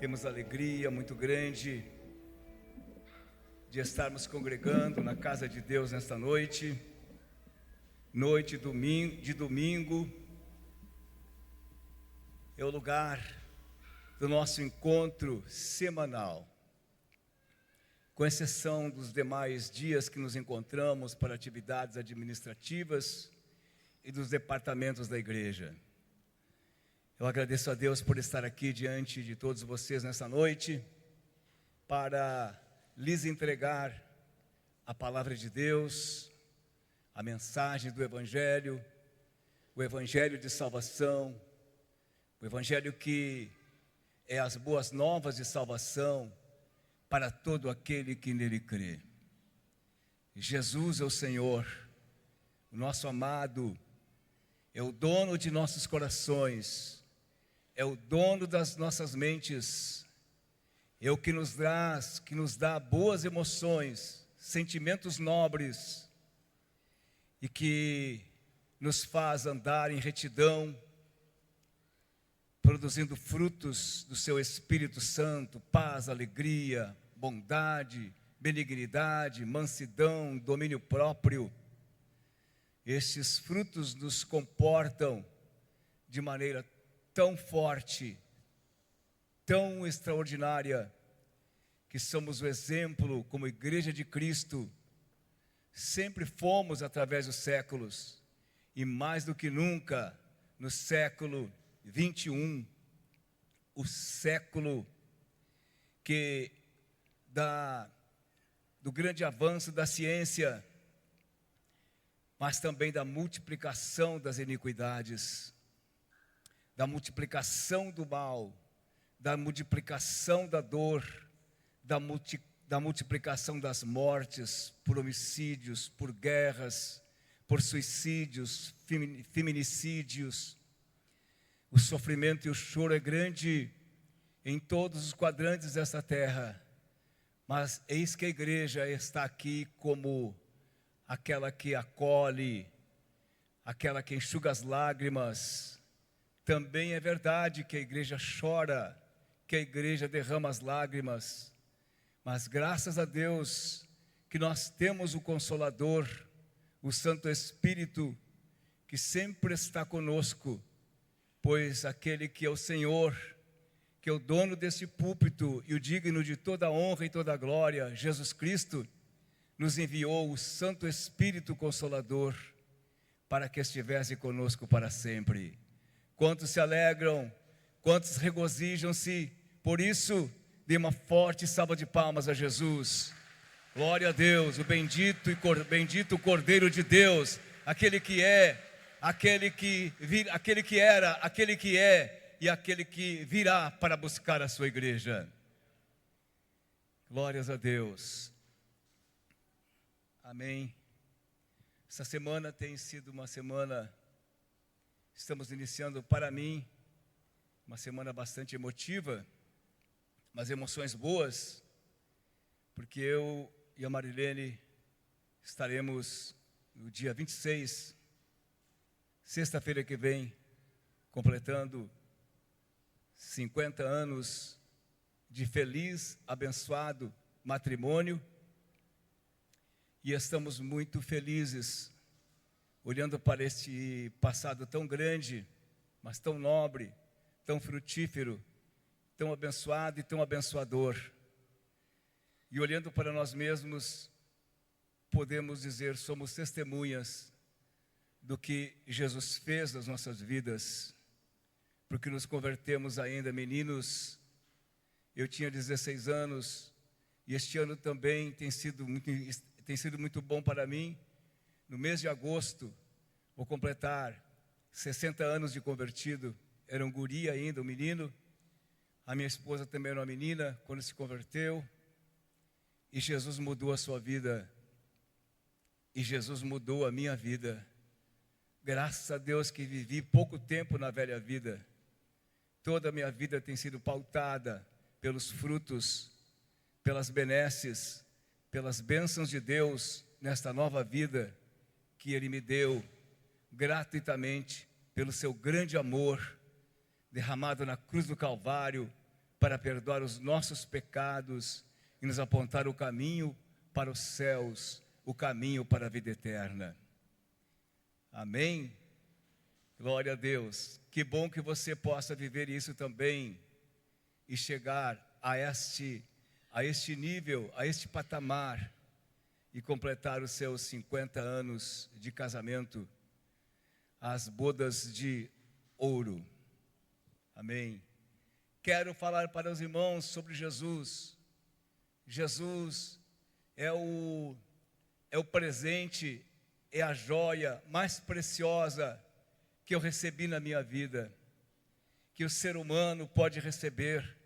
Temos alegria muito grande de estarmos congregando na casa de Deus nesta noite, de domingo. É o lugar do nosso encontro semanal. Com exceção dos demais dias que nos encontramos para atividades administrativas e dos departamentos da igreja. Eu agradeço a Deus por estar aqui diante de todos vocês nessa noite, para lhes entregar a palavra de Deus, a mensagem do Evangelho, o Evangelho de salvação, o Evangelho que é as boas novas de salvação para todo aquele que nele crê. Jesus é o Senhor, o nosso amado, é o dono de nossos corações, é o dono das nossas mentes, é o que nos dá boas emoções, sentimentos nobres, e que nos faz andar em retidão, produzindo frutos do seu Espírito Santo, paz, alegria, bondade, benignidade, mansidão, domínio próprio. Estes frutos nos comportam de maneira tão forte, tão extraordinária, que somos o exemplo como Igreja de Cristo. Sempre fomos através dos séculos, e mais do que nunca no século 21, o século do grande avanço da ciência, mas também da multiplicação das iniquidades, da multiplicação do mal, da multiplicação da dor, da multiplicação das mortes por homicídios, por guerras, por suicídios, feminicídios. O sofrimento e o choro é grande em todos os quadrantes desta terra, mas eis que a igreja está aqui como aquela que acolhe, aquela que enxuga as lágrimas. Também é verdade que a igreja chora, que a igreja derrama as lágrimas, mas graças a Deus que nós temos o Consolador, o Santo Espírito, que sempre está conosco, pois aquele que é o Senhor, que é o dono desse púlpito e o digno de toda a honra e toda a glória, Jesus Cristo, nos enviou o Santo Espírito Consolador para que estivesse conosco para sempre. Quantos se alegram, quantos regozijam-se, por isso, dê uma forte salva de palmas a Jesus. Glória a Deus, o bendito Cordeiro de Deus, aquele que é, aquele que era, aquele que é e aquele que virá para buscar a sua igreja. Glórias a Deus. Amém. Essa semana tem sido uma semana, estamos iniciando para mim, uma semana bastante emotiva, mas emoções boas, porque eu e a Marilene estaremos no dia 26, sexta-feira que vem, completando 50 anos de feliz, abençoado matrimônio, e estamos muito felizes, olhando para este passado tão grande, mas tão nobre, tão frutífero, tão abençoado e tão abençoador. E olhando para nós mesmos, podemos dizer, somos testemunhas do que Jesus fez nas nossas vidas, porque nos convertemos ainda meninos. Eu tinha 16 anos, e este ano também tem sido muito bom para mim. No mês de agosto, vou completar 60 anos de convertido. Era um guri ainda, um menino. A minha esposa também era uma menina quando se converteu. E Jesus mudou a sua vida. E Jesus mudou a minha vida. Graças a Deus que vivi pouco tempo na velha vida. Toda a minha vida tem sido pautada pelos frutos, pelas benesses, pelas bênçãos de Deus nesta nova vida que Ele me deu gratuitamente pelo seu grande amor derramado na cruz do Calvário para perdoar os nossos pecados e nos apontar o caminho para os céus, o caminho para a vida eterna. Amém? Glória a Deus. Que bom que você possa viver isso também e chegar a este nível, a este patamar e completar os seus 50 anos de casamento, as bodas de ouro. Amém. Quero falar para os irmãos sobre Jesus. Jesus é o presente, é a joia mais preciosa que eu recebi na minha vida, que o ser humano pode receber,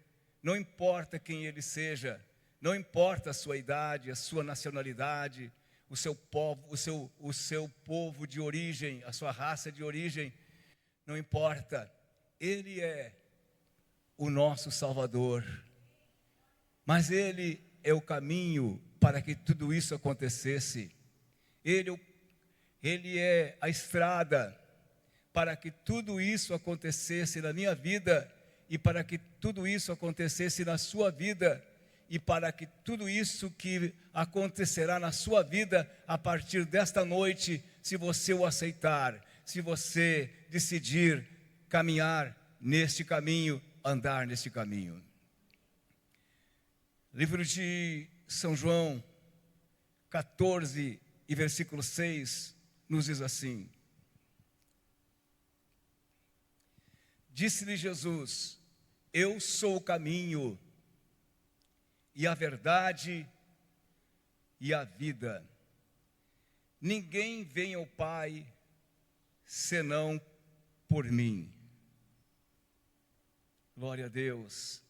não importa quem ele seja, não importa a sua idade, a sua nacionalidade, o seu povo de origem, a sua raça de origem, não importa, ele é o nosso Salvador, mas ele é o caminho para que tudo isso acontecesse, ele é a estrada para que tudo isso acontecesse na minha vida e para que tudo isso acontecesse na sua vida e para que tudo isso que acontecerá na sua vida a partir desta noite, se você o aceitar, se você decidir caminhar neste caminho, andar neste caminho. Livro de São João 14 e versículo 6 nos diz assim: Disse-lhe Jesus: Eu sou o caminho e a verdade e a vida. Ninguém vem ao Pai senão por mim. Glória a Deus.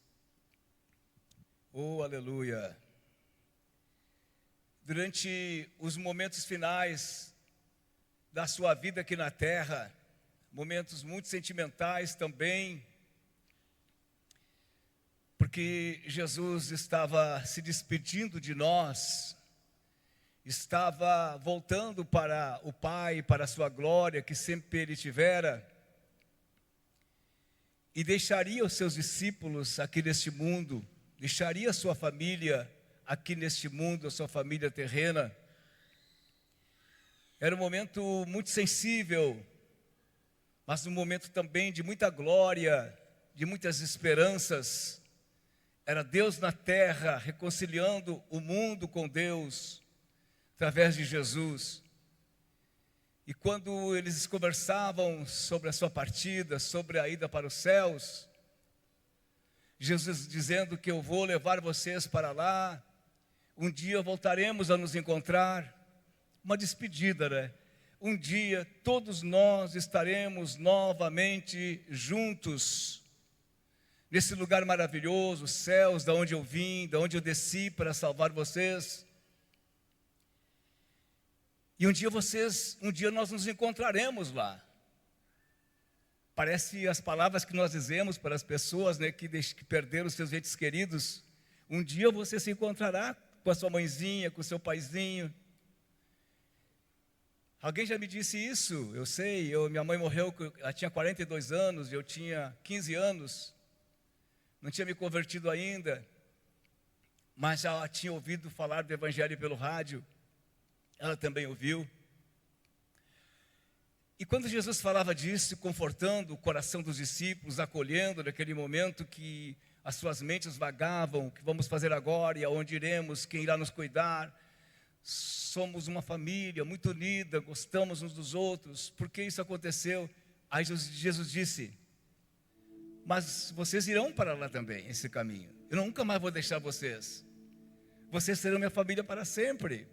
Oh, aleluia. Durante os momentos finais da sua vida aqui na terra, momentos muito sentimentais também, porque Jesus estava se despedindo de nós, estava voltando para o Pai, para a sua glória que sempre ele tivera, e deixaria os seus discípulos aqui neste mundo, deixaria a sua família aqui neste mundo, a sua família terrena. Era um momento muito sensível, mas um momento também de muita glória, de muitas esperanças. Era Deus na terra, reconciliando o mundo com Deus, através de Jesus. E quando eles conversavam sobre a sua partida, sobre a ida para os céus, Jesus dizendo que eu vou levar vocês para lá, um dia voltaremos a nos encontrar, uma despedida, né? Um dia todos nós estaremos novamente juntos, nesse lugar maravilhoso, os céus, da onde eu vim, da onde eu desci para salvar vocês. E um dia nós nos encontraremos lá. Parece as palavras que nós dizemos para as pessoas, né, que perderam os seus entes queridos. Um dia você se encontrará com a sua mãezinha, com o seu paizinho. Alguém já me disse isso, eu sei, minha mãe morreu, ela tinha 42 anos, eu tinha 15 anos, não tinha me convertido ainda, mas já tinha ouvido falar do Evangelho pelo rádio, ela também ouviu. E quando Jesus falava disso, confortando o coração dos discípulos, acolhendo naquele momento que as suas mentes vagavam, o que vamos fazer agora e aonde iremos, quem irá nos cuidar, somos uma família muito unida, gostamos uns dos outros, por que isso aconteceu? Aí Jesus disse: mas vocês irão para lá também, esse caminho, eu nunca mais vou deixar vocês serão minha família para sempre.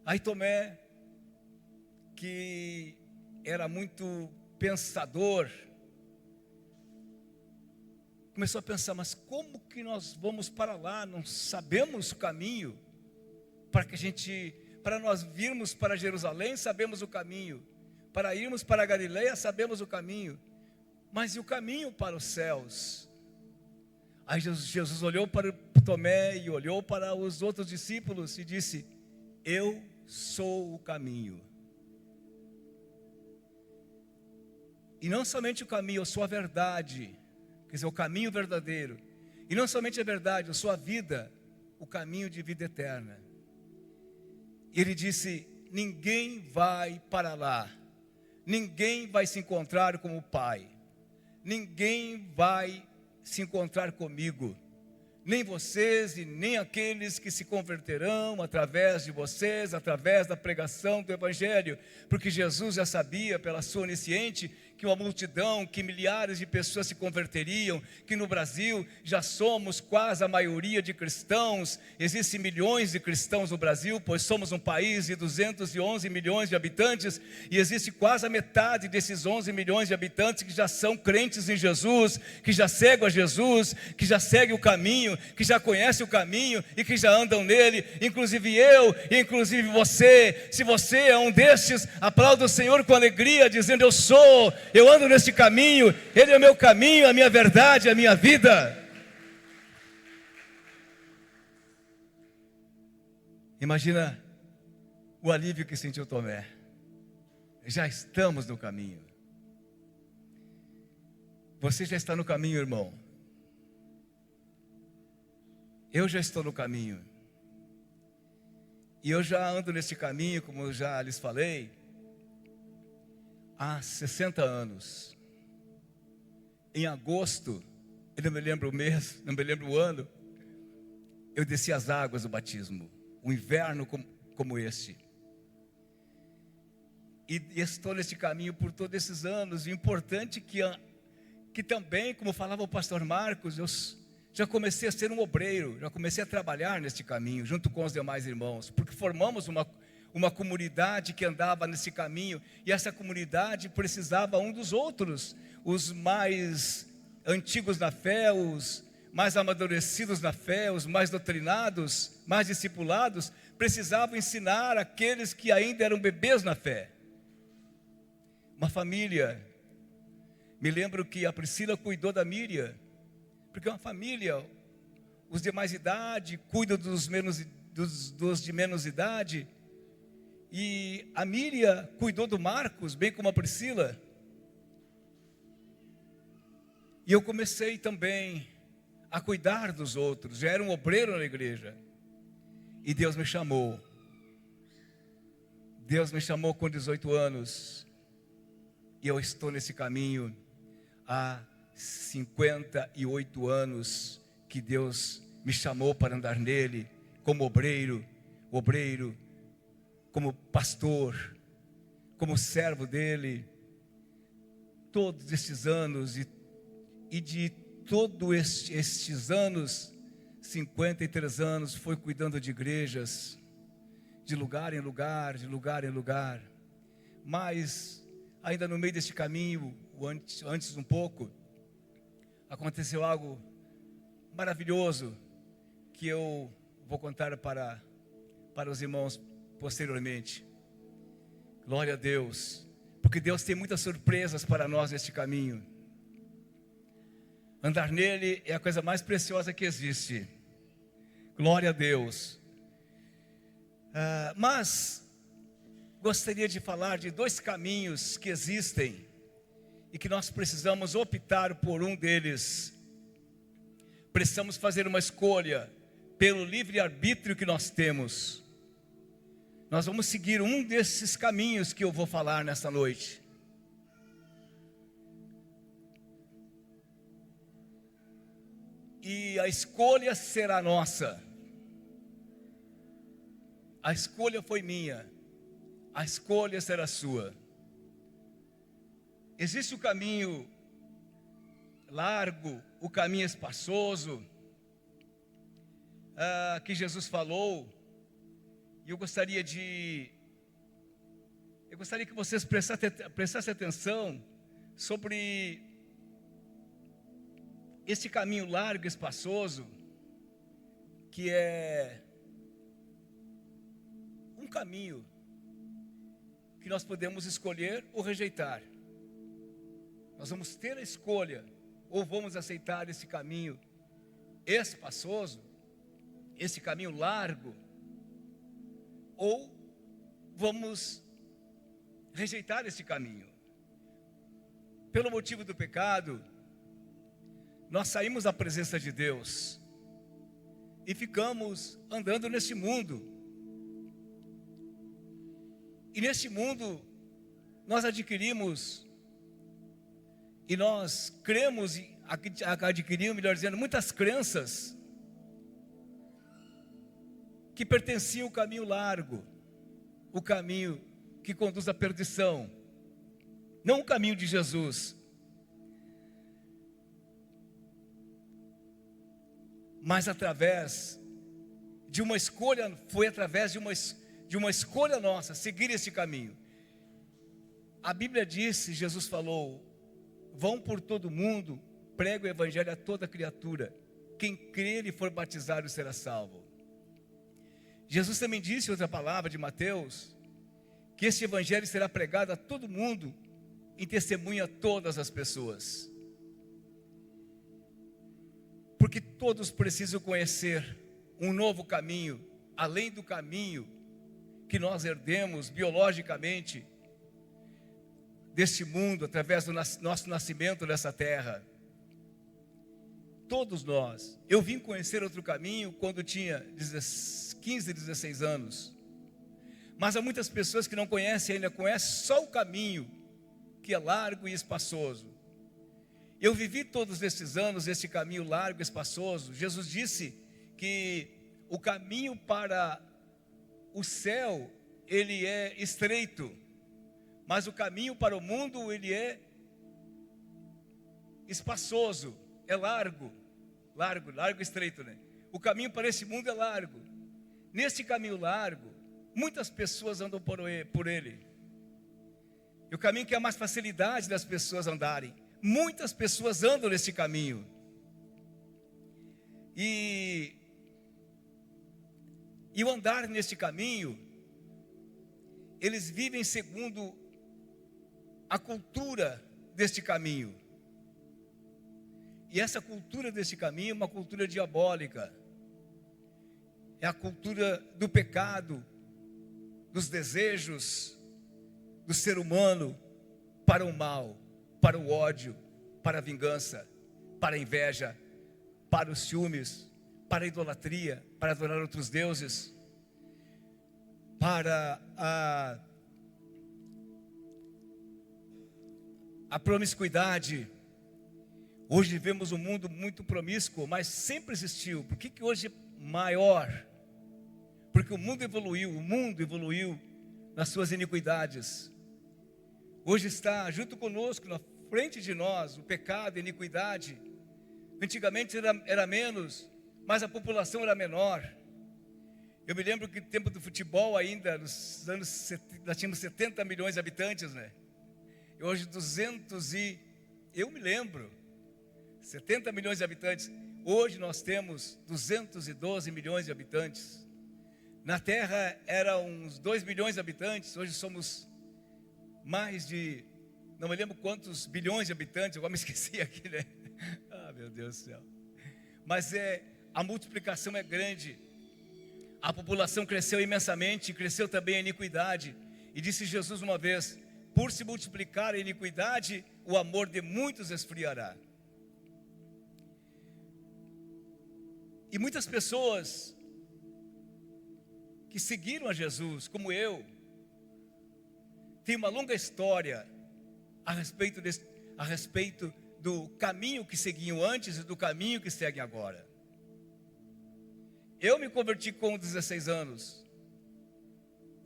Aí Tomé, que era muito pensador, começou a pensar, mas como que nós vamos para lá? Não sabemos o caminho. Para nós virmos para Jerusalém, sabemos o caminho. Para irmos para a Galileia, sabemos o caminho. Mas e o caminho para os céus? Aí Jesus olhou para Tomé e olhou para os outros discípulos e disse: eu sou o caminho. E não somente o caminho, eu sou a verdade. quer dizer, o caminho verdadeiro. E não somente a verdade, a sua vida, o caminho de vida eterna. Ele disse: ninguém vai para lá, ninguém vai se encontrar com o Pai, ninguém vai se encontrar comigo, nem vocês e nem aqueles que se converterão através de vocês, através da pregação do Evangelho, porque Jesus já sabia pela sua onisciente que uma multidão, que milhares de pessoas se converteriam, que no Brasil já somos quase a maioria de cristãos, existem milhões de cristãos no Brasil, pois somos um país de 211 milhões de habitantes, e existe quase a metade desses 11 milhões de habitantes que já são crentes em Jesus, que já seguem a Jesus, que já seguem o caminho, que já conhecem o caminho e que já andam nele, inclusive eu, e inclusive você. Se você é um destes, aplauda o Senhor com alegria, dizendo: eu ando neste caminho, Ele é o meu caminho, a minha verdade, a minha vida. Imagina o alívio que sentiu Tomé. Já estamos no caminho. Você já está no caminho, irmão. Eu já estou no caminho. E eu já ando nesse caminho, como eu já lhes falei, há 60 anos. Em agosto, eu não me lembro o mês, não me lembro o ano, eu desci as águas do batismo, um inverno como este. E estou nesse caminho por todos esses anos. E o importante que também, como falava o pastor Marcos, eu já comecei a ser um obreiro, já comecei a trabalhar neste caminho, junto com os demais irmãos, porque formamos uma comunidade que andava nesse caminho, e essa comunidade precisava um dos outros. Os mais antigos na fé, os mais amadurecidos na fé, os mais doutrinados, mais discipulados, precisavam ensinar aqueles que ainda eram bebês na fé. Uma família, me lembro que a Priscila cuidou da Miriam, porque uma família, os de mais idade cuidam dos de menos idade, e a Miriam cuidou do Marcos, bem como a Priscila. E eu comecei também a cuidar dos outros, já era um obreiro na igreja. E Deus me chamou. Deus me chamou com 18 anos. E eu estou nesse caminho há 58 anos que Deus me chamou para andar nele, como obreiro, como pastor, como servo dele. Todos estes anos, e de todos estes anos, 53 anos, foi cuidando de igrejas, de lugar em lugar, de lugar em lugar. Mas, ainda no meio deste caminho, antes um pouco, aconteceu algo maravilhoso, que eu vou contar para os irmãos posteriormente. Glória a Deus, porque Deus tem muitas surpresas para nós neste caminho. Andar nele é a coisa mais preciosa que existe. Glória a Deus. Mas gostaria de falar de dois caminhos que existem e que nós precisamos optar por um deles. Precisamos fazer uma escolha pelo livre-arbítrio que nós temos. Nós vamos seguir um desses caminhos que eu vou falar nesta noite. E a escolha será nossa. A escolha foi minha. A escolha será sua. Existe o caminho largo, o caminho espaçoso, que Jesus falou. E eu gostaria que vocês prestassem atenção sobre esse caminho largo e espaçoso, que é um caminho que nós podemos escolher ou rejeitar. Nós vamos ter a escolha, ou vamos aceitar esse caminho espaçoso, esse caminho largo, ou vamos rejeitar esse caminho. Pelo motivo do pecado, nós saímos da presença de Deus e ficamos andando nesse mundo. E neste mundo nós adquirimos e nós cremos e adquirimos, melhor dizendo, muitas crenças que pertenciam ao caminho largo, o caminho que conduz à perdição, não o caminho de Jesus. Mas através de uma escolha, foi através de uma escolha nossa, seguir esse caminho. A Bíblia disse, Jesus falou, vão por todo mundo, prega o evangelho a toda criatura, quem crer e for batizado será salvo. Jesus também disse, outra palavra de Mateus, que este evangelho será pregado a todo mundo, em testemunho a todas as pessoas. Porque todos precisam conhecer um novo caminho, além do caminho que nós herdemos biologicamente deste mundo, através do nosso nascimento nessa terra. Todos nós. Eu vim conhecer outro caminho quando tinha 15, 16 anos. Mas há muitas pessoas que não conhecem ainda, conhecem só o caminho, que é largo e espaçoso. Eu vivi todos esses anos esse caminho largo e espaçoso. Jesus disse que o caminho para o céu, ele é estreito, mas o caminho para o mundo, ele é espaçoso, é largo e estreito, né? O caminho para esse mundo é largo. Nesse caminho largo, muitas pessoas andam por ele. E o caminho que há mais facilidade das pessoas andarem, muitas pessoas andam nesse caminho. E o andar neste caminho, eles vivem segundo a cultura deste caminho. E essa cultura deste caminho é uma cultura diabólica. É a cultura do pecado, dos desejos do ser humano para o mal, para o ódio, para a vingança, para a inveja, para os ciúmes, para a idolatria, para adorar outros deuses, para a promiscuidade. Hoje vivemos um mundo muito promíscuo, mas sempre existiu. Por que hoje é maior? Porque o mundo evoluiu nas suas iniquidades. Hoje está junto conosco, na frente de nós, o pecado, a iniquidade. Antigamente era menos, mas a população era menor. Eu me lembro que no tempo do futebol ainda, nos anos 70, nós tínhamos 70 milhões de habitantes, né? E hoje 70 milhões de habitantes. Hoje nós temos 212 milhões de habitantes. Na Terra eram uns 2 bilhões de habitantes, hoje somos mais de, não me lembro quantos bilhões de habitantes, agora me esqueci aqui, né? Ah, meu Deus do céu. Mas a multiplicação é grande. A população cresceu imensamente, cresceu também a iniquidade. E disse Jesus uma vez, por se multiplicar a iniquidade, o amor de muitos esfriará. E muitas pessoas que seguiram a Jesus, como eu, tem uma longa história a respeito do caminho que seguiam antes e do caminho que seguem agora. Eu me converti com 16 anos.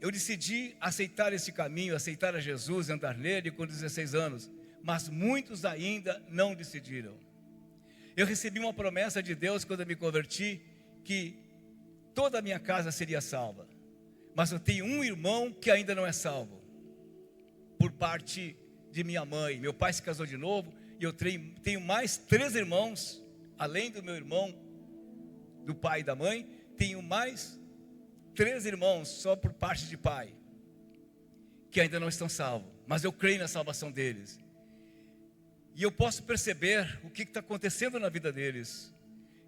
Eu decidi aceitar esse caminho, aceitar a Jesus, andar nele com 16 anos. Mas muitos ainda não decidiram. Eu recebi uma promessa de Deus quando eu me converti, que toda a minha casa seria salva. Mas eu tenho um irmão que ainda não é salvo, por parte de minha mãe. Meu pai se casou de novo, e eu tenho mais 3 irmãos, além do meu irmão, do pai e da mãe, tenho mais 3 irmãos, só por parte de pai, que ainda não estão salvos, mas eu creio na salvação deles. E eu posso perceber o que está acontecendo na vida deles,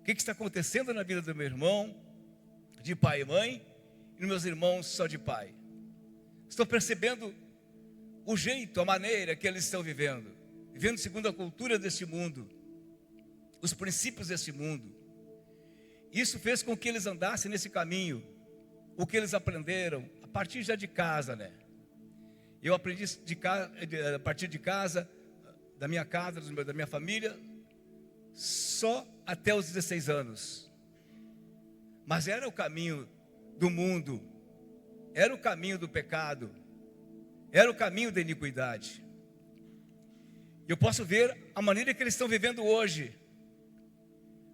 o que está acontecendo na vida do meu irmão, de pai e mãe, e dos meus irmãos só de pai. Estou percebendo o jeito, a maneira que eles estão vivendo segundo a cultura deste mundo, os princípios desse mundo. Isso fez com que eles andassem nesse caminho. O que eles aprenderam a partir já de casa, né? Eu aprendi a partir de casa, da minha casa, da minha família, só até os 16 anos. Mas era o caminho do mundo, era o caminho do pecado, era o caminho da iniquidade. Eu posso ver a maneira que eles estão vivendo hoje,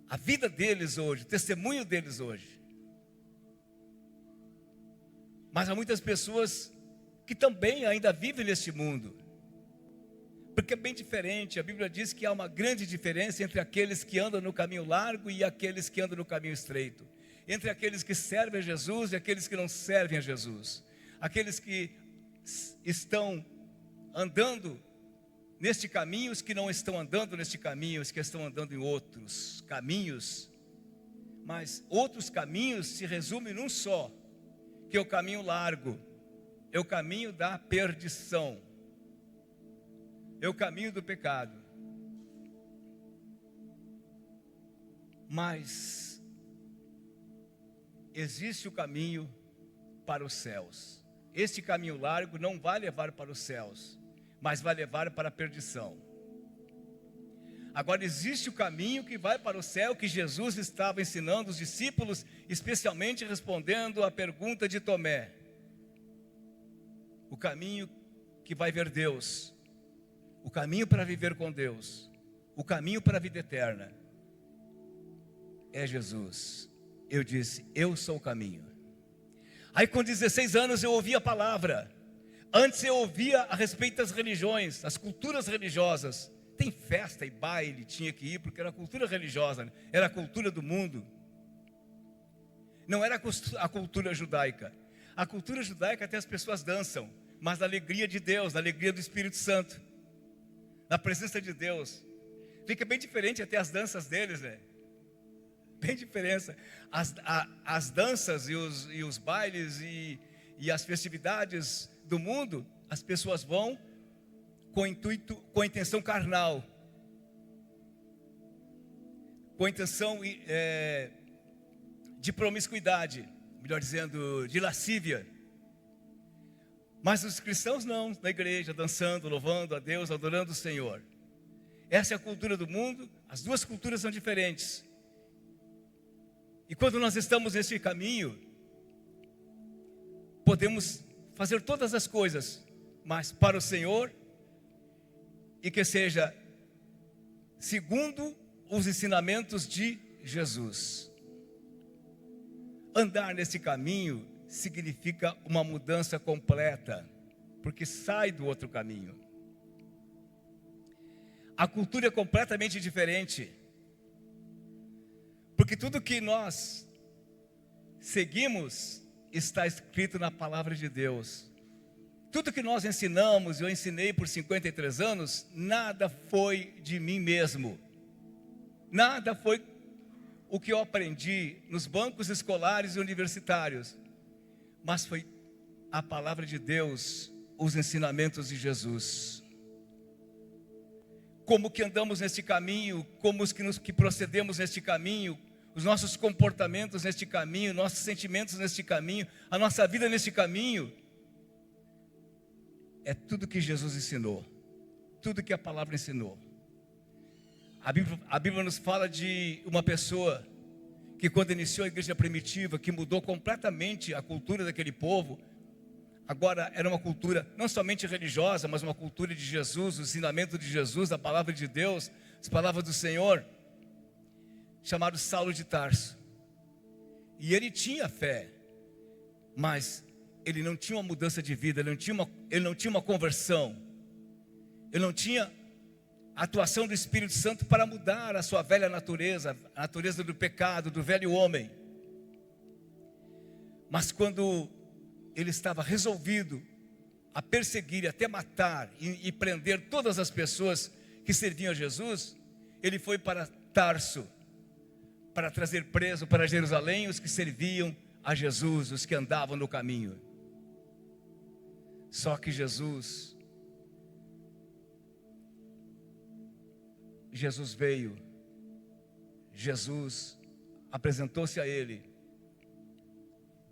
a vida deles hoje, o testemunho deles hoje. Mas há muitas pessoas que também ainda vivem neste mundo, porque é bem diferente. A Bíblia diz que há uma grande diferença entre aqueles que andam no caminho largo e aqueles que andam no caminho estreito, entre aqueles que servem a Jesus e aqueles que não servem a Jesus, aqueles que estão andando neste caminho, os que não estão andando neste caminho, os que estão andando em outros caminhos. Mas outros caminhos se resumem num só, que é o caminho largo, é o caminho da perdição, é o caminho do pecado. Mas existe o caminho para os céus. Este caminho largo não vai levar para os céus, mas vai levar para a perdição. Agora existe o caminho que vai para o céu, que Jesus estava ensinando os discípulos, especialmente respondendo à pergunta de Tomé. O caminho que vai ver Deus, o caminho para viver com Deus, o caminho para a vida eterna, é Jesus. Eu disse, eu sou o caminho. Aí com 16 anos eu ouvi a palavra. Antes eu ouvia a respeito das religiões, as culturas religiosas. Tem festa e baile, tinha que ir, porque era a cultura religiosa, né? Era a cultura do mundo. Não era a cultura judaica. A cultura judaica até as pessoas dançam, mas na alegria de Deus, na alegria do Espírito Santo, na presença de Deus. Fica bem diferente até as danças deles, né? Bem diferença. As danças e os bailes e as festividades do mundo, as pessoas vão com a intenção carnal, com a intenção de promiscuidade, melhor dizendo, de lascívia. Mas os cristãos não, na igreja, dançando, louvando a Deus, adorando o Senhor. Essa é a cultura do mundo, as duas culturas são diferentes. E quando nós estamos nesse caminho, podemos fazer todas as coisas, mas para o Senhor, e que seja segundo os ensinamentos de Jesus. Andar nesse caminho significa uma mudança completa, porque sai do outro caminho. A cultura é completamente diferente, porque tudo que nós seguimos está escrito na palavra de Deus. Tudo que nós ensinamos, eu ensinei por 53 anos, nada foi de mim mesmo. Nada foi o que eu aprendi nos bancos escolares e universitários, mas foi a palavra de Deus, os ensinamentos de Jesus. Como que andamos neste caminho, como que procedemos neste caminho, os nossos comportamentos neste caminho, nossos sentimentos neste caminho, a nossa vida neste caminho, é tudo que Jesus ensinou, tudo que a palavra ensinou. A Bíblia nos fala de uma pessoa que quando iniciou a igreja primitiva, que mudou completamente a cultura daquele povo, agora era uma cultura não somente religiosa, mas uma cultura de Jesus, o ensinamento de Jesus, a palavra de Deus, as palavras do Senhor, chamado Saulo de Tarso. E ele tinha fé, mas ele não tinha uma mudança de vida, ele não tinha uma conversão, ele não tinha a atuação do Espírito Santo para mudar a sua velha natureza, a natureza do pecado, do velho homem. Mas quando ele estava resolvido a perseguir, até matar e prender todas as pessoas que serviam a Jesus, ele foi para Tarso, para trazer preso para Jerusalém os que serviam a Jesus, os que andavam no caminho. Só que Jesus veio Jesus apresentou-se a ele,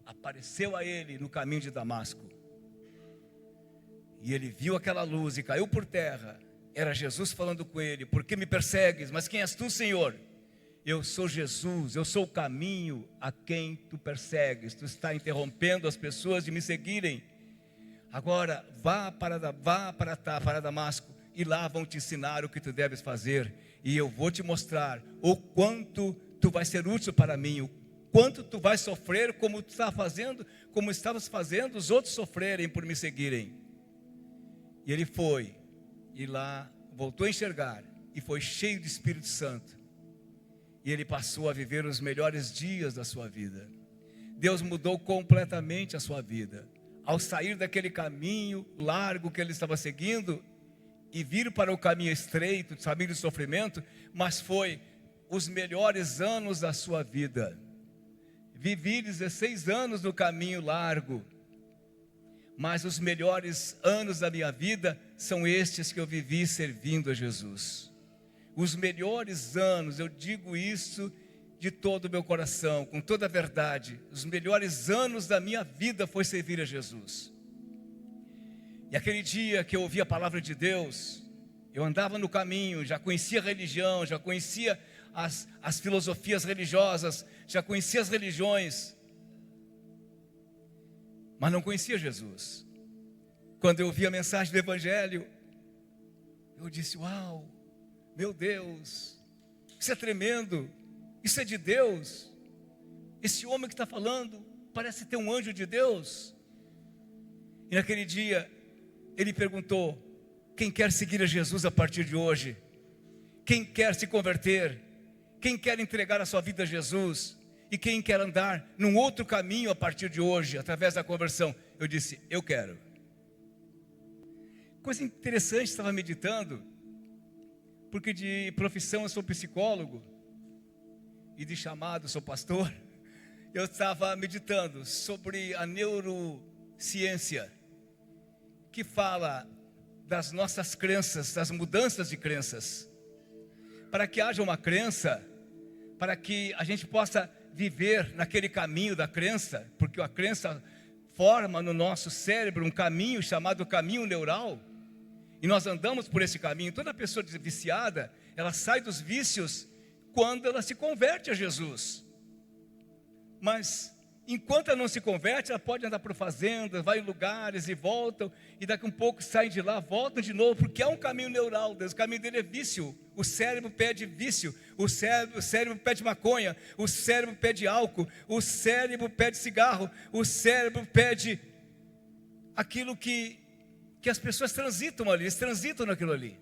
apareceu a ele no caminho de Damasco. E ele viu aquela luz e caiu por terra. Era Jesus falando com ele: por que me persegues? Mas quem és tu, Senhor? Eu sou Jesus, eu sou o caminho a quem tu persegues. Tu está interrompendo as pessoas de me seguirem. Agora vá para Damasco, e lá vão te ensinar o que tu deves fazer. E eu vou te mostrar o quanto tu vais ser útil para mim, o quanto tu vais sofrer, como tu está fazendo, como estavas fazendo os outros sofrerem por me seguirem. E ele foi, e lá voltou a enxergar, e foi cheio do Espírito Santo. E ele passou a viver os melhores dias da sua vida. Deus mudou completamente a sua vida. Ao sair daquele caminho largo que ele estava seguindo, e vir para o caminho estreito, de caminho de sofrimento, mas foi os melhores anos da sua vida. Vivi 16 anos no caminho largo, mas os melhores anos da minha vida são estes que eu vivi servindo a Jesus. Os melhores anos, eu digo isso de todo o meu coração, com toda a verdade. Os melhores anos da minha vida foi servir a Jesus. E aquele dia que eu ouvi a palavra de Deus, eu andava no caminho, já conhecia a religião, já conhecia as filosofias religiosas, já conhecia as religiões, mas não conhecia Jesus. Quando eu ouvi a mensagem do Evangelho, eu disse: uau, meu Deus, isso é tremendo, isso é de Deus. Esse homem que está falando parece ter um anjo de Deus. E naquele dia ele perguntou: quem quer seguir a Jesus a partir de hoje? Quem quer se converter? Quem quer entregar a sua vida a Jesus? E quem quer andar num outro caminho a partir de hoje, através da conversão? Eu disse: eu quero. Coisa interessante, estava meditando, porque de profissão eu sou psicólogo, e de chamado sou pastor. Eu estava meditando sobre a neurociência, que fala das nossas crenças, das mudanças de crenças. Para que haja uma crença, para que a gente possa viver naquele caminho da crença, porque a crença forma no nosso cérebro um caminho chamado caminho neural, e nós andamos por esse caminho. Toda pessoa viciada, ela sai dos vícios quando ela se converte a Jesus. Mas enquanto ela não se converte, ela pode andar por fazendas, vai em lugares e voltam, e daqui a um pouco saem de lá, voltam de novo, porque é um caminho neural. O caminho dele é vício. O cérebro pede vício, o cérebro pede maconha, o cérebro pede álcool, o cérebro pede cigarro, o cérebro pede aquilo que as pessoas transitam ali, eles transitam naquilo ali.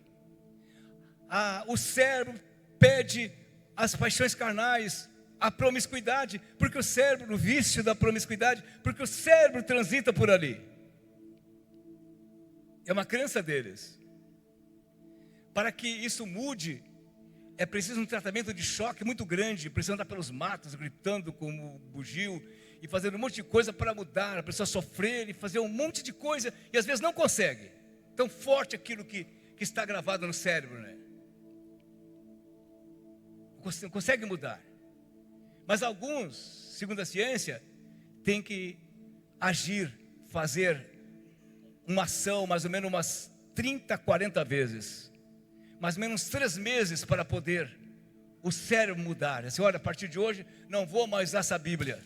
O cérebro pede as paixões carnais, a promiscuidade, porque o cérebro, o vício da promiscuidade, porque o cérebro transita por ali. É uma crença deles. Para que isso mude, é preciso um tratamento de choque muito grande. Precisa andar pelos matos, gritando como bugio, e fazendo um monte de coisa para mudar. A pessoa sofrer e fazer um monte de coisa, e às vezes não consegue. Tão forte aquilo que está gravado no cérebro, né? Não consegue mudar. Mas alguns, segundo a ciência, têm que agir, fazer uma ação mais ou menos umas 30, 40 vezes. Mais ou menos 3 meses para poder o cérebro mudar. Assim, olha, a partir de hoje não vou mais usar essa Bíblia.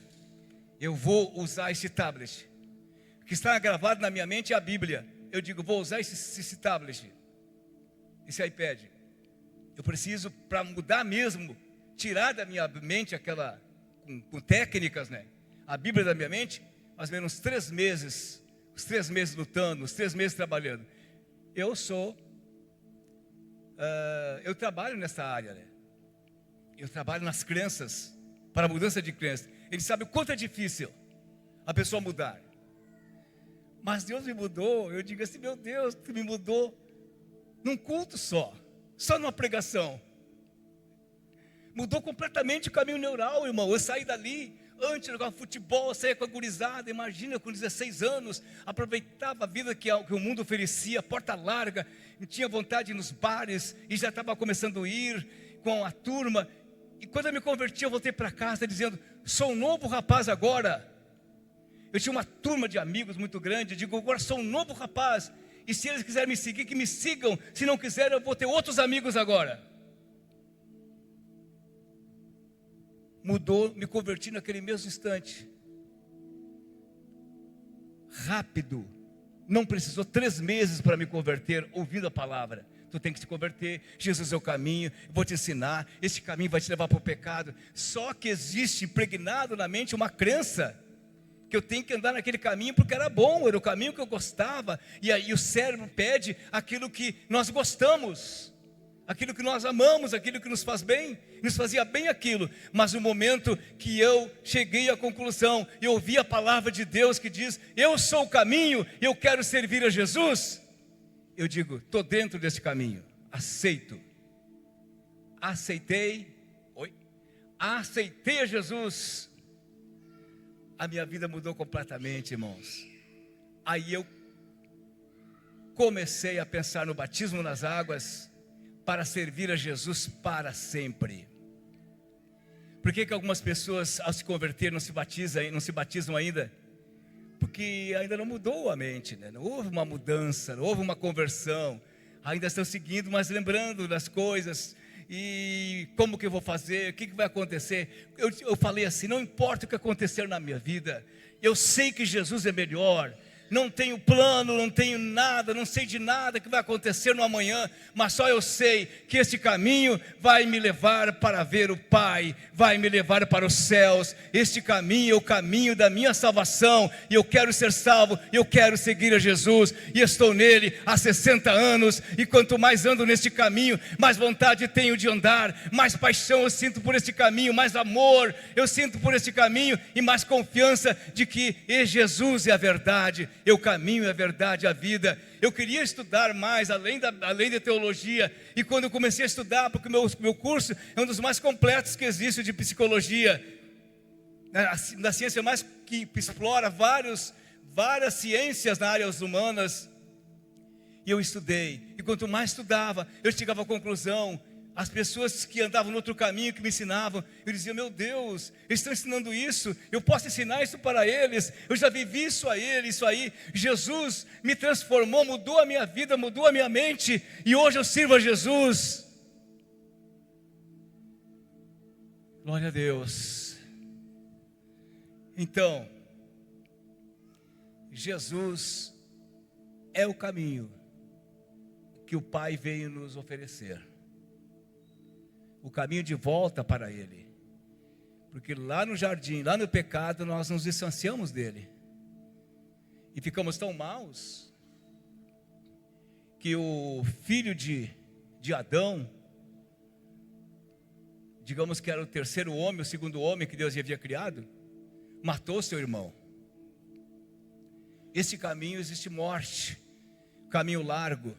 Eu vou usar esse tablet. O que está gravado na minha mente é a Bíblia. Eu digo, vou usar esse tablet, esse iPad. Eu preciso, para mudar mesmo, tirar da minha mente aquela, com técnicas, né? A Bíblia da minha mente, mais ou menos 3 meses, os 3 meses lutando, os 3 meses trabalhando. Eu trabalho nessa área, né? Eu trabalho nas crenças, para a mudança de crença. Ele sabe o quanto é difícil a pessoa mudar. Mas Deus me mudou. Eu digo assim, meu Deus, tu me mudou num culto só numa pregação. Mudou completamente o caminho neural, irmão. Eu saí dali, antes de jogar futebol, saía com a gurizada, imagina, com 16 anos, aproveitava a vida que o mundo oferecia, porta larga, tinha vontade de ir nos bares, e já estava começando a ir com a turma, E quando eu me converti, eu voltei para casa dizendo: sou um novo rapaz agora. Eu tinha uma turma de amigos muito grande. Eu digo: agora sou um novo rapaz. E se eles quiserem me seguir, que me sigam. Se não quiserem, eu vou ter outros amigos agora. Mudou, me converti naquele mesmo instante. Rápido. Não precisou 3 meses para me converter, ouvindo a palavra. Tu tem que te converter, Jesus é o caminho, vou te ensinar, esse caminho vai te levar para o pecado. Só que existe impregnado na mente uma crença que eu tenho que andar naquele caminho porque era bom, era o caminho que eu gostava. E aí o cérebro pede aquilo que nós gostamos, aquilo que nós amamos, aquilo que nos faz bem, nos fazia bem aquilo. Mas no momento que eu cheguei à conclusão e ouvi a palavra de Deus que diz: eu sou o caminho, eu quero servir a Jesus, eu digo: estou dentro desse caminho, aceito. Aceitei a Jesus. A minha vida mudou completamente, irmãos. Aí eu comecei a pensar no batismo nas águas para servir a Jesus para sempre. Por que algumas pessoas, ao se converter, não se batizam ainda? Porque ainda não mudou a mente, né? Não houve uma mudança, não houve uma conversão. Ainda estão seguindo, mas lembrando das coisas. E como que eu vou fazer? O que vai acontecer? Eu falei assim: não importa o que acontecer na minha vida, eu sei que Jesus é melhor. Não tenho plano, não tenho nada, não sei de nada que vai acontecer no amanhã, mas só eu sei que esse caminho vai me levar para ver o Pai, vai me levar para os céus. Este caminho é o caminho da minha salvação, e eu quero ser salvo, eu quero seguir a Jesus, e estou nele há 60 anos, e quanto mais ando neste caminho, mais vontade tenho de andar, mais paixão eu sinto por este caminho, mais amor eu sinto por este caminho, e mais confiança de que Jesus é a verdade. Eu caminho, a verdade, a vida. Eu queria estudar mais, além da teologia. E quando eu comecei a estudar, porque o meu curso é um dos mais completos que existe de psicologia, da ciência mais que explora várias ciências na área humanas. E eu estudei. E quanto mais estudava, eu chegava à conclusão. As pessoas que andavam no outro caminho, que me ensinavam, eu dizia: meu Deus, eles estão ensinando isso, eu posso ensinar isso para eles, eu já vivi isso aí. Jesus me transformou, mudou a minha vida, mudou a minha mente, e hoje eu sirvo a Jesus. Glória a Deus. Então, Jesus é o caminho que o Pai veio nos oferecer. O caminho de volta para Ele. Porque lá no jardim, lá no pecado, nós nos distanciamos dEle. E ficamos tão maus, que o filho de Adão, digamos que era o terceiro homem, o segundo homem que Deus havia criado, matou seu irmão. Esse caminho existe morte, caminho largo.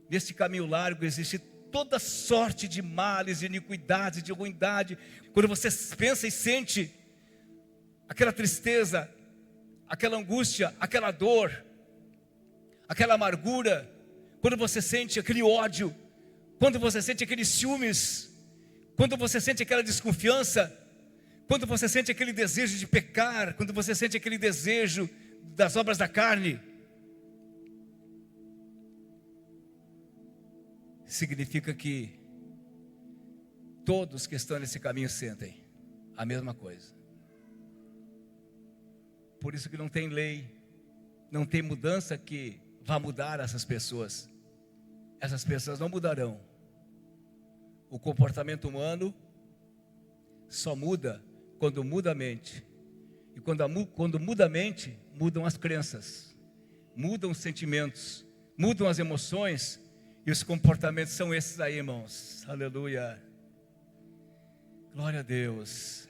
Nesse caminho largo existe toda sorte de males, de iniquidades, de ruindade. Quando você pensa e sente aquela tristeza, aquela angústia, aquela dor, aquela amargura, quando você sente aquele ódio, quando você sente aqueles ciúmes, quando você sente aquela desconfiança, quando você sente aquele desejo de pecar, quando você sente aquele desejo das obras da carne, significa que todos que estão nesse caminho sentem a mesma coisa. Por isso que não tem lei, não tem mudança que vá mudar essas pessoas. Essas pessoas não mudarão. O comportamento humano só muda quando muda a mente. E quando muda a mente, mudam as crenças, mudam os sentimentos, mudam as emoções. E os comportamentos são esses aí, irmãos. Aleluia. Glória a Deus.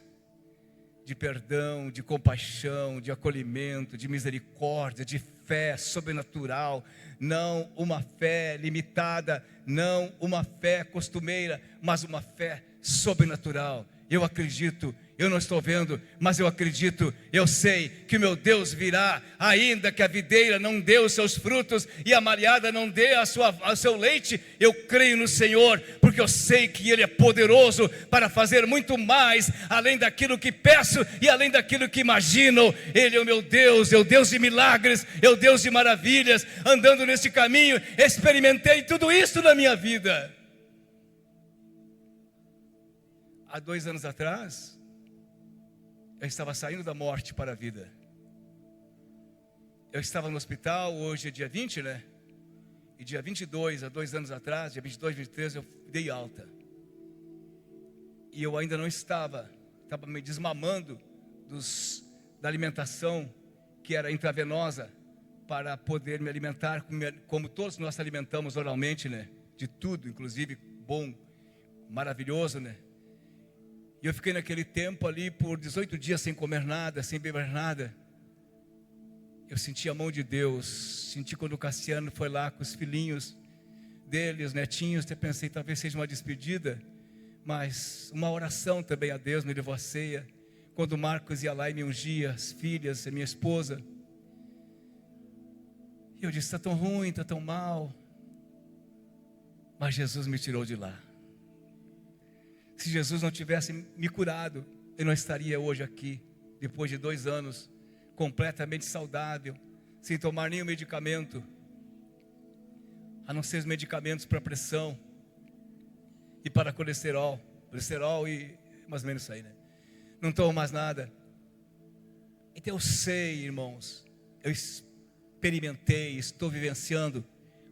De perdão, de compaixão, de acolhimento, de misericórdia, de fé sobrenatural. Não uma fé limitada, não uma fé costumeira, mas uma fé sobrenatural. Eu acredito eu não estou vendo, mas eu acredito, eu sei que o meu Deus virá, ainda que a videira não dê os seus frutos e a malhada não dê o seu leite, eu creio no Senhor, porque eu sei que Ele é poderoso para fazer muito mais, além daquilo que peço e além daquilo que imagino. Ele é o meu Deus, é o Deus de milagres, é o Deus de maravilhas. Andando nesse caminho, experimentei tudo isso na minha vida. Há 2 anos atrás, eu estava saindo da morte para a vida. Eu estava no hospital, hoje é dia 20, né? E dia 22, há 2 anos atrás, dia 22, 23, eu dei alta. E eu ainda não estava me desmamando da alimentação que era intravenosa, para poder me alimentar, como todos nós alimentamos oralmente, né? De tudo, inclusive bom, maravilhoso, né? E eu fiquei naquele tempo ali por 18 dias sem comer nada, sem beber nada. Eu senti a mão de Deus, senti quando o Cassiano foi lá com os filhinhos dele, os netinhos. Eu pensei, talvez seja uma despedida, mas uma oração também a Deus, me levou à ceia. Quando o Marcos ia lá e me ungia, as filhas, a minha esposa. E eu disse, está tão ruim, está tão mal. Mas Jesus me tirou de lá. Se Jesus não tivesse me curado, eu não estaria hoje aqui, depois de 2 anos, completamente saudável, sem tomar nenhum medicamento, a não ser os medicamentos para pressão e para colesterol e mais ou menos isso aí, né? Não tomo mais nada. Então eu sei, irmãos, eu experimentei, estou vivenciando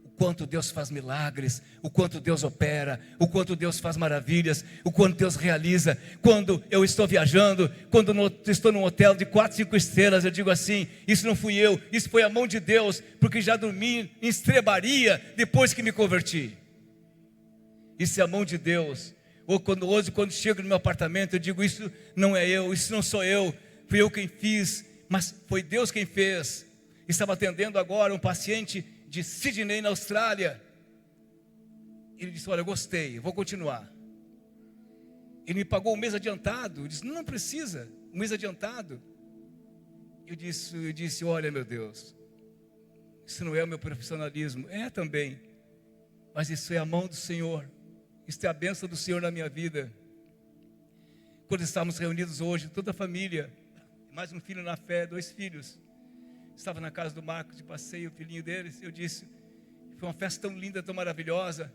o quanto Deus faz milagres, o quanto Deus opera, o quanto Deus faz maravilhas, o quanto Deus realiza. Quando eu estou viajando, quando estou num hotel de 4, 5 estrelas, eu digo assim, isso não fui eu, isso foi a mão de Deus, porque já dormi em estrebaria depois que me converti. Isso é a mão de Deus. Ou quando chego no meu apartamento, eu digo, isso não é eu, isso não sou eu, fui eu quem fiz, mas foi Deus quem fez. Estava atendendo agora um paciente de Sydney, na Austrália. Ele disse, olha, eu gostei, vou continuar. Ele me pagou um mês adiantado. Eu disse, não precisa, um mês adiantado. Eu disse, olha, meu Deus, isso não é o meu profissionalismo. É também, mas isso é a mão do Senhor. Isso é a bênção do Senhor na minha vida. Quando estávamos reunidos hoje, toda a família, mais um filho na fé, 2 filhos. Estava na casa do Marcos de passeio, o filhinho deles. Eu disse, foi uma festa tão linda, tão maravilhosa.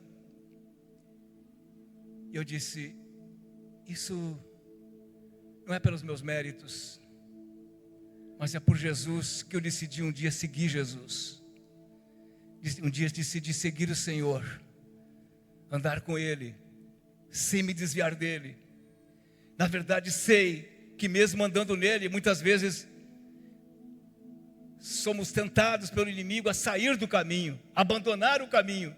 Eu disse, isso não é pelos meus méritos, mas é por Jesus que eu decidi um dia seguir Jesus. Um dia decidi seguir o Senhor, andar com Ele, sem me desviar dEle. Na verdade, sei que mesmo andando nele, muitas vezes somos tentados pelo inimigo a sair do caminho, abandonar o caminho.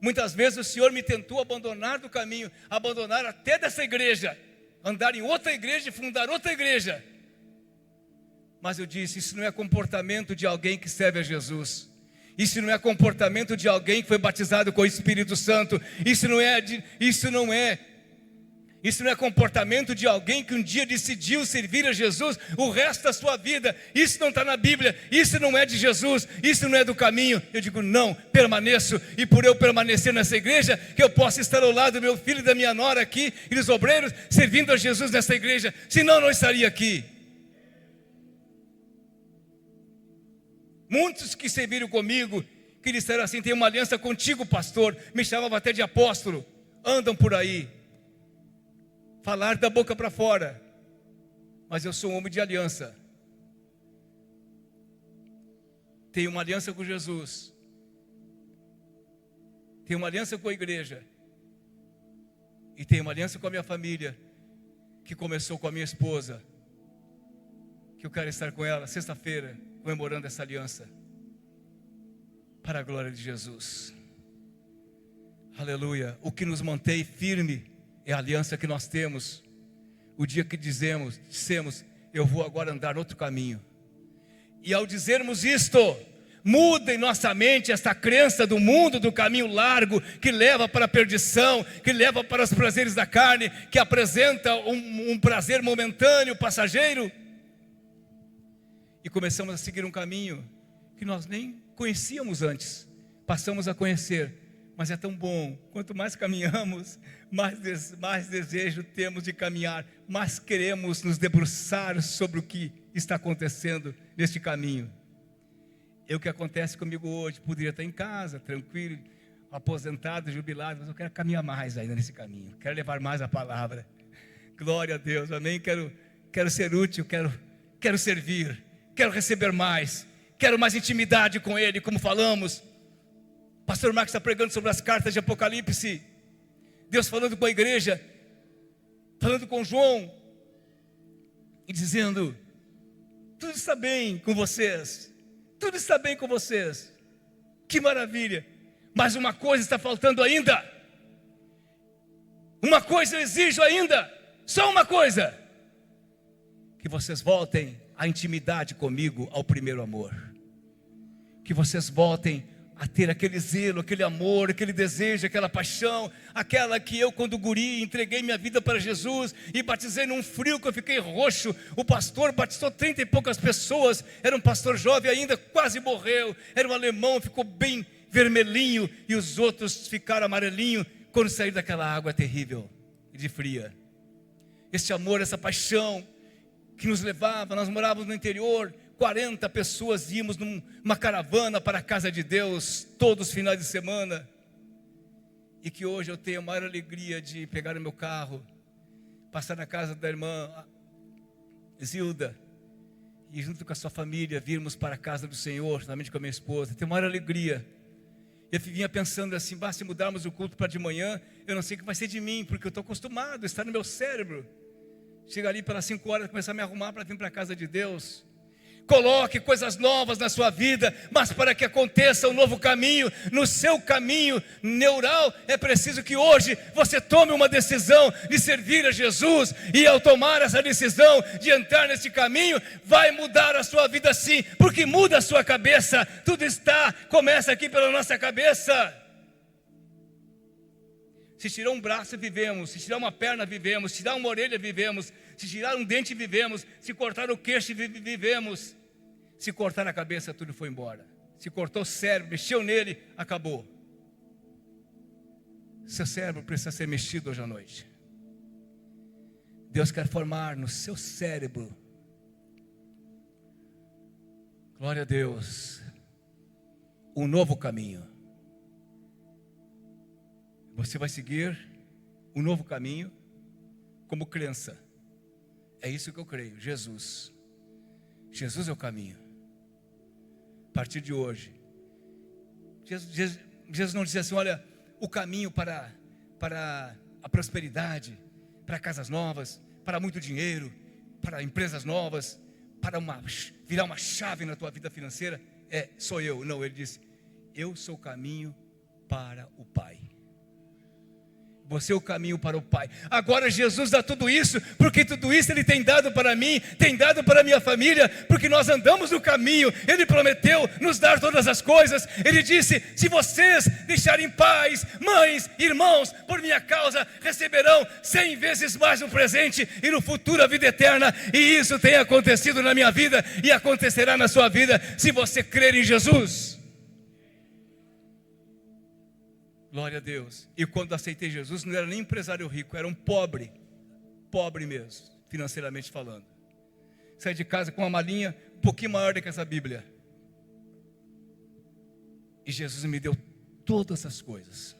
Muitas vezes o Senhor me tentou abandonar do caminho, abandonar até dessa igreja, andar em outra igreja e fundar outra igreja. Mas eu disse, isso não é comportamento de alguém que serve a Jesus. Isso não é comportamento de alguém que foi batizado com o Espírito Santo. Isso não é comportamento de alguém que um dia decidiu servir a Jesus o resto da sua vida. Isso não está na Bíblia, isso não é de Jesus, isso não é do caminho. Eu digo, não, permaneço. E por eu permanecer nessa igreja, que eu possa estar ao lado do meu filho e da minha nora aqui, e dos obreiros, servindo a Jesus nessa igreja. Senão eu não estaria aqui. Muitos que serviram comigo, que disseram assim, tem uma aliança contigo, pastor, me chamavam até de apóstolo, andam por aí, falar da boca para fora, mas eu sou um homem de aliança. Tenho uma aliança com Jesus, tenho uma aliança com a igreja, e tenho uma aliança com a minha família, que começou com a minha esposa, que eu quero estar com ela sexta-feira, comemorando essa aliança, para a glória de Jesus. Aleluia. O que nos mantém firme é a aliança que nós temos. O dia que dissemos, eu vou agora andar outro caminho. E ao dizermos isto, Muda em nossa mente essa crença do mundo, do caminho largo, que leva para a perdição, que leva para os prazeres da carne, que apresenta um prazer momentâneo, passageiro. E começamos a seguir um caminho que nós nem conhecíamos antes, passamos a conhecer. Mas é tão bom, quanto mais caminhamos, mais desejo temos de caminhar, mais queremos nos debruçar sobre o que está acontecendo neste caminho. É o que acontece comigo hoje. Poderia estar em casa, tranquilo, aposentado, jubilado, mas eu quero caminhar mais ainda nesse caminho, quero levar mais a palavra. Glória a Deus, amém? Quero ser útil, quero servir, quero receber mais, quero mais intimidade com Ele, como falamos. Pastor Marcos está pregando sobre as cartas de Apocalipse, Deus falando com a igreja, falando com João, e dizendo: tudo está bem com vocês, tudo está bem com vocês, que maravilha, mas uma coisa está faltando ainda, uma coisa eu exijo ainda, só uma coisa, que vocês voltem à intimidade comigo, ao primeiro amor, que vocês voltem a ter aquele zelo, aquele amor, aquele desejo, aquela paixão, aquela que eu, quando guri, entreguei minha vida para Jesus e batizei num frio que eu fiquei roxo. O pastor batizou 30 e poucas pessoas, era um pastor jovem ainda, quase morreu, era um alemão, ficou bem vermelhinho, e os outros ficaram amarelinho quando saíram daquela água terrível e de fria. Esse amor, essa paixão que nos levava, nós morávamos no interior, 40 pessoas íamos numa caravana para a casa de Deus, todos os finais de semana, e que hoje eu tenho a maior alegria de pegar o meu carro, passar na casa da irmã Zilda, e junto com a sua família, virmos para a casa do Senhor, juntamente com a minha esposa. Tenho a maior alegria. Eu vinha pensando assim: se mudarmos o culto para de manhã, eu não sei o que vai ser de mim, porque eu estou acostumado, está no meu cérebro. Chega ali pelas 5 horas, começar a me arrumar para vir para a casa de Deus. Coloque coisas novas na sua vida, mas para que aconteça um novo caminho, no seu caminho neural, é preciso que hoje você tome uma decisão de servir a Jesus, e ao tomar essa decisão de entrar nesse caminho, vai mudar a sua vida sim, porque muda a sua cabeça. Tudo começa aqui pela nossa cabeça. Se tirar um braço, vivemos. Se tirar uma perna, vivemos. Se tirar uma orelha, vivemos. Se tirar um dente, vivemos. Se cortar o queixo, vivemos. Se cortar a cabeça, tudo foi embora. Se cortou o cérebro, mexeu nele, acabou. Seu cérebro precisa ser mexido hoje à noite. Deus quer formar no seu cérebro, glória a Deus, um novo caminho. Você vai seguir um novo caminho como crença. É isso que eu creio. Jesus é o caminho. A partir de hoje, Jesus não disse assim: olha, o caminho para a prosperidade, para casas novas, para muito dinheiro, para empresas novas, para virar uma chave na tua vida financeira, sou eu. Não, ele disse: eu sou o caminho para o Pai. Você é o caminho para o Pai. Agora Jesus dá tudo isso, porque tudo isso Ele tem dado para mim, tem dado para a minha família, porque nós andamos no caminho. Ele prometeu nos dar todas as coisas. Ele disse: se vocês deixarem pais, mães, irmãos, por minha causa, receberão 100 vezes mais no presente e no futuro a vida eterna. E isso tem acontecido na minha vida e acontecerá na sua vida, se você crer em Jesus. Glória a Deus. E quando aceitei Jesus, não era nem empresário rico, era um pobre mesmo, financeiramente falando. Saí de casa com uma malinha um pouquinho maior do que essa Bíblia. E Jesus me deu todas as coisas,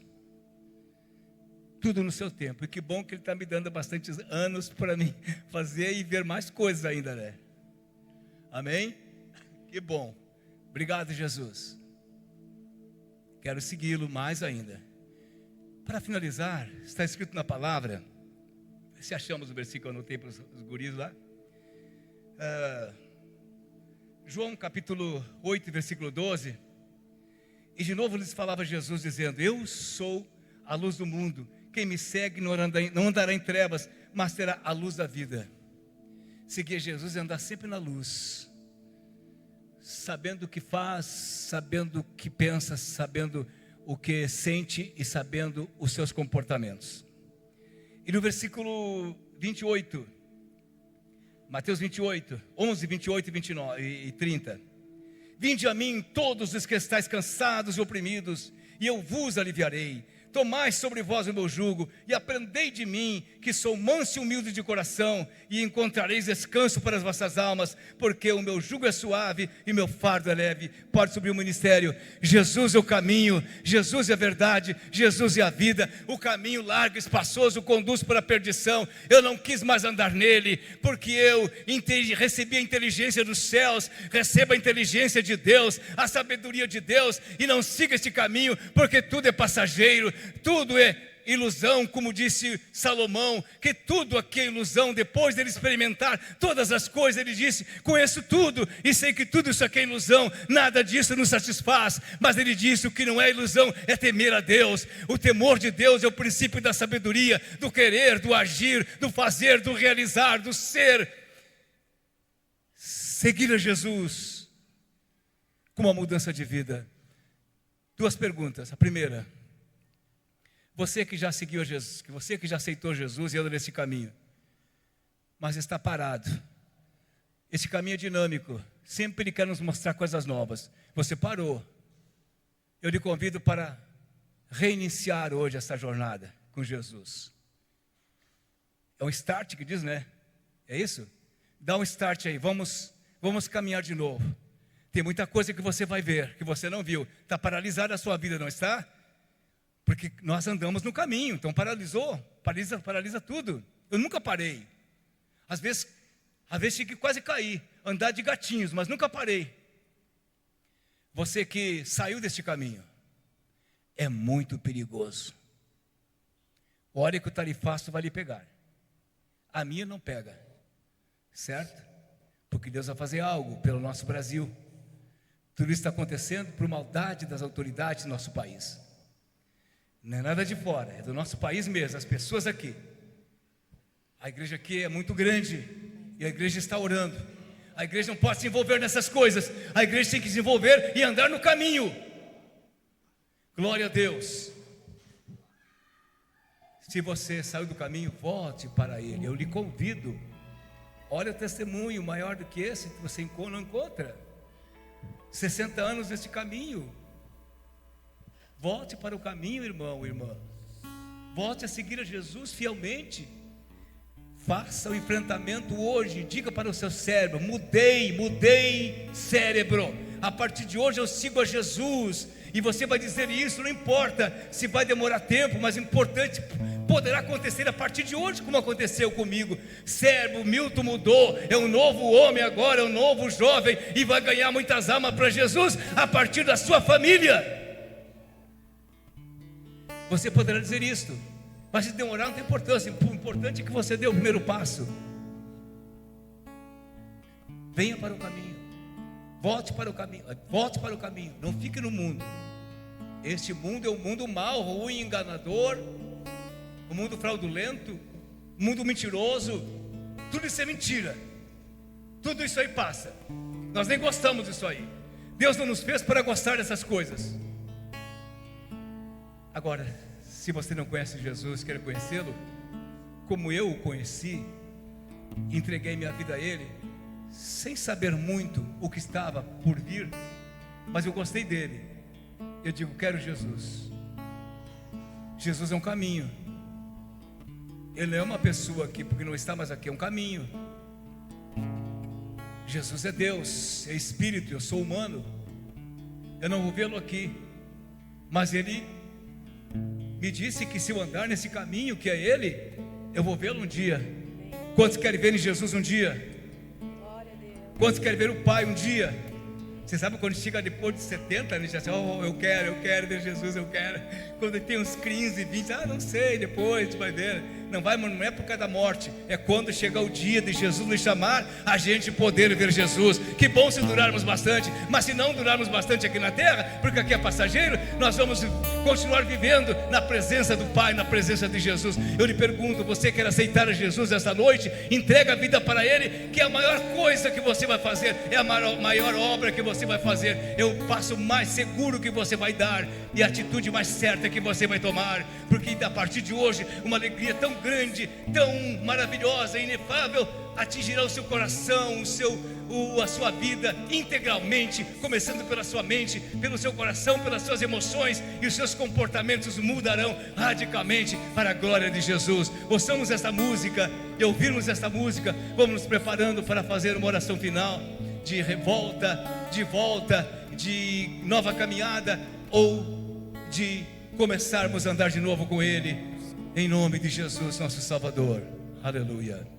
tudo no seu tempo. E que bom que Ele está me dando bastantes anos para mim fazer e ver mais coisas ainda, né? Amém? Que bom. Obrigado, Jesus. Quero segui-lo mais ainda. Para finalizar, está escrito na palavra, se achamos o versículo, eu anotei para os guris lá, João capítulo 8, versículo 12, e de novo lhes falava Jesus dizendo: eu sou a luz do mundo, quem me segue não andará em trevas, mas terá a luz da vida. Seguir Jesus é andar sempre na luz, sabendo o que faz, sabendo o que pensa, sabendo o que sente e sabendo os seus comportamentos. E no versículo 28, Mateus 28, 11, 28 e 29 e 30. Vinde a mim todos os que estáis cansados e oprimidos, e eu vos aliviarei. Tomai sobre vós o meu jugo, e aprendei de mim, que sou manso e humilde de coração, e encontrareis descanso para as vossas almas, porque o meu jugo é suave e meu fardo é leve. Pode subir o ministério. Jesus é o caminho, Jesus é a verdade, Jesus é a vida. O caminho largo e espaçoso conduz para a perdição. Eu não quis mais andar nele, porque eu recebi a inteligência dos céus, recebo a inteligência de Deus, a sabedoria de Deus, e não siga este caminho, porque tudo é passageiro. Tudo é ilusão, como disse Salomão, que tudo aqui é ilusão. Depois dele experimentar todas as coisas, ele disse: conheço tudo e sei que tudo isso aqui é ilusão, nada disso nos satisfaz. Mas ele disse: o que não é ilusão é temer a Deus. O temor de Deus é o princípio da sabedoria, do querer, do agir, do fazer, do realizar, do ser. Seguir a Jesus com uma mudança de vida. Duas perguntas. A primeira: você que já seguiu Jesus, você que já aceitou Jesus e anda nesse caminho, mas está parado. Esse caminho é dinâmico, sempre Ele quer nos mostrar coisas novas. Você parou. Eu lhe convido para reiniciar hoje essa jornada com Jesus. É um start que diz, né? É isso? Dá um start aí, vamos caminhar de novo. Tem muita coisa que você vai ver, que você não viu. Está paralisada a sua vida, não está? Porque nós andamos no caminho, então paralisa tudo. Eu nunca parei. Às vezes tinha que quase cair, andar de gatinhos, mas nunca parei. Você que saiu deste caminho, é muito perigoso. Olha que o tarifaço vai lhe pegar. A minha não pega, certo? Porque Deus vai fazer algo pelo nosso Brasil. Tudo isso está acontecendo por maldade das autoridades do nosso país. Não é nada de fora, é do nosso país mesmo, as pessoas aqui. A igreja aqui é muito grande e a igreja está orando. A igreja não pode se envolver nessas coisas. A igreja tem que se envolver e andar no caminho. Glória a Deus. Se você saiu do caminho, volte para Ele. Eu lhe convido. Olha o testemunho maior do que esse que você não encontra. 60 anos nesse caminho. Volte para o caminho, irmão, irmã. Volte a seguir a Jesus fielmente. Faça o enfrentamento hoje. Diga para o seu cérebro: mudei cérebro. A partir de hoje eu sigo a Jesus. E você vai dizer isso, não importa se vai demorar tempo, mas importante, poderá acontecer a partir de hoje, como aconteceu comigo. Cérebro, Milton mudou, é um novo homem agora, é um novo jovem, e vai ganhar muitas almas para Jesus a partir da sua família. Você poderá dizer isto, mas se demorar não tem importância. O importante é que você dê o primeiro passo. Venha para o caminho. Volte para o caminho. Não fique no mundo. Este mundo é um mundo mau, ruim, enganador, um mundo fraudulento, um mundo mentiroso. Tudo isso é mentira. Tudo isso aí passa. Nós nem gostamos disso aí. Deus não nos fez para gostar dessas coisas. Agora, se você não conhece Jesus, quer conhecê-lo, como eu o conheci, entreguei minha vida a Ele, sem saber muito o que estava por vir, mas eu gostei dele. Eu digo: quero Jesus. Jesus é um caminho. Ele não é uma pessoa aqui porque não está mais aqui, é um caminho. Jesus é Deus, é Espírito, eu sou humano. Eu não vou vê-lo aqui, mas Ele me disse que se eu andar nesse caminho que é Ele, eu vou vê-lo um dia. Quantos querem ver em Jesus um dia? Quantos querem ver o Pai um dia? Você sabe quando chega depois de 70 anos, já diz: oh, eu quero ver Jesus, eu quero. Quando tem uns 15, 20, não sei, depois a gente vai ver. não é por causa da morte, é quando chegar o dia de Jesus nos chamar, a gente poder ver Jesus. Que bom se durarmos bastante, mas se não durarmos bastante aqui na terra, porque aqui é passageiro, nós vamos continuar vivendo na presença do Pai, na presença de Jesus. Eu lhe pergunto, você quer aceitar a Jesus esta noite? Entrega a vida para Ele, que é a maior coisa que você vai fazer, é a maior obra que você vai fazer, é o passo mais seguro que você vai dar, e a atitude mais certa que você vai tomar, porque a partir de hoje, uma alegria tão grande, tão maravilhosa, inefável, atingirá o seu coração, a sua vida integralmente, começando pela sua mente, pelo seu coração, pelas suas emoções, e os seus comportamentos mudarão radicalmente para a glória de Jesus. Ouçamos esta música, e ouvirmos esta música, vamos nos preparando para fazer uma oração final, de revolta, de volta, de nova caminhada, ou de começarmos a andar de novo com Ele, em nome de Jesus, nosso Salvador. Aleluia.